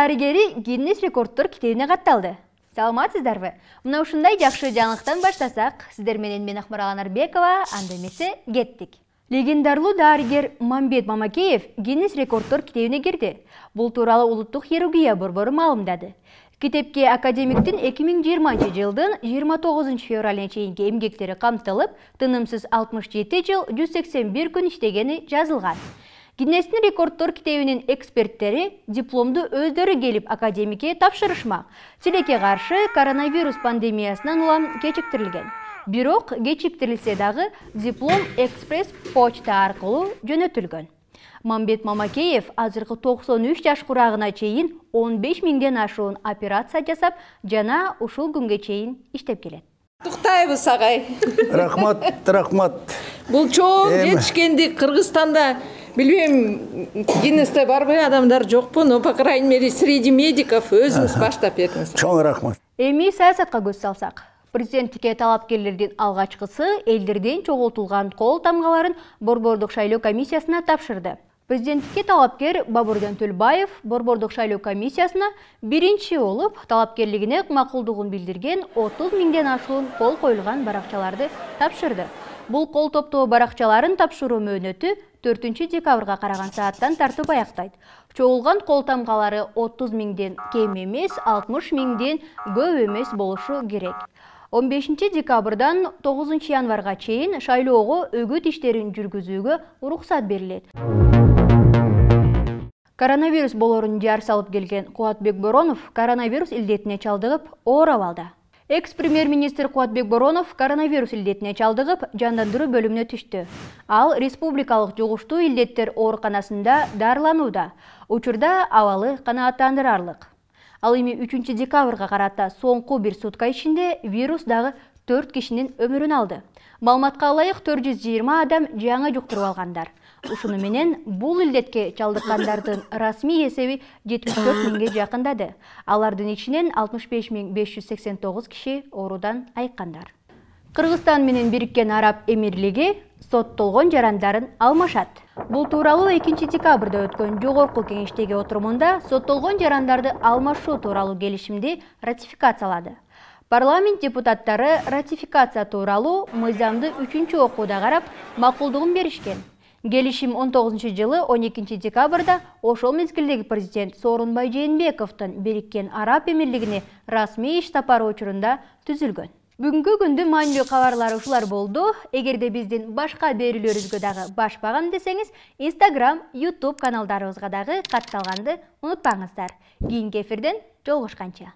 дарыгери Гиннес рекордтор китебине катталды. Саламатсыздарбы? Мына ушундай жакшы жаңылыктан баштасак, сиздер менен мен Акмарал Анарбекова, анда эмесе кеттик. Легендарлуу дарыгер Мамбет Мамакеев Гиннес рекордтор китебине кирди. Бул тууралуу Улуттук хирургия борбору маалымдады. Китепке академиктин 2020 жылдын 29 февралына чейинки эмгектери камтылып, тынымсыз 67 жыл 181 күн иштегени жазылган. Гиннестин рекордтор китебинин эксперттери дипломду өздөрү келип академикке тапшырышмак. Тилекке каршы коронавирус пандемиясынан улам кечиктирилген. Бирок кечиктирилсе дагы диплом экспресс-почта аркылуу жөнөтүлгөн. Мамбет Мамакеев азыркы 93 жаш курагына чейин 15 миңден ашуун операция жасап, жана ушул күнгө чейин иштеп келет. Туктайбыз агай. Рахмат. Бул чоң жетишкендик Кыргызстанда билбейм, Гиннесте барбы адамдар жокпу, но по крайней мере среди медиков өзүңүз баштап бердиңиз. Чоң рахмат. Эми саясатка көз салсак. Президенттикке талапкерлердин алгачкысы элдерден чогултулган кол тамгаларын Борбордук шайлоо комиссиясына тапшырды. Президенттикке талапкер Бабурдан Төлбаев Борбордук шайлоо комиссиясына биринчи болуп, талапкерлигине макулдугун билдирген 30 миңден ашуун кол коюлган баракчаларды тапшырды. Бул кол топтоо баракчаларын тапшыруу мөөнөтү 4 декабрга караган сааттан тартып аяктайт. Чогулган кол тамгалары 30 миңден кем эмес, 60 миңден көп эмес болушу керек. 15 декабрдан 9 январга чейин шайлоого өгүт иштерин жүргүзүүгө уруксат берилет. Коронавирус болорун жар салып келген Кубатбек Боронов коронавирус илдетине чалдыгып, оор абалда. Экс-премьер-министр Кубатбек Боронов коронавирус илдетине чалдыгып, жандандыруу бөлүмүнө түштү. Ал республикалык жугуштуу илдеттер ооруканасында дарыланууда. Учурда абалы канааттандырарлык. Ал эми 3 декабрга карата соңку бир сутка ичинде вирус дагы 4 кишинин өмүрүн алды. Маалыматка ылайык 420 адам жаңы жуктуруп алгандар. Ушуну менен бул илдетке чалдыккандардын расмий эсеби 74 миңге жакындады. Алардын ичинен 65.589 киши оорудан айыккандар. Кыргызстан менен Бириккен Араб Эмирлиги соттолгон жарандарын алмашат. Бул тууралуу 2 декабрда өткөн жогорку кеңештеги отурумунда соттолгон жарандарды алмашуу тууралуу келишимди ратификациялады. Парламент депутаттары ратификация тууралуу мыйзамды 3-окууда карап макулдугун беришкен. Келишим 19 жылы 12 декабрда ошол мезгилдеги президент Сооронбай Жээнбековдун Бириккен Араб Эмирлигине расмий иш сапары учурунда түзүлгөн. Бүгүнкү күндүн маанилүү кабарлары ушулар болду. Эгерде биздин башка берүүлөрүбүзгө дагы башпаган десеңиз, Instagram, YouTube каналдарыбызга дагы катталганды унутпаңыздар. Кийинки эфирден жолугушканча.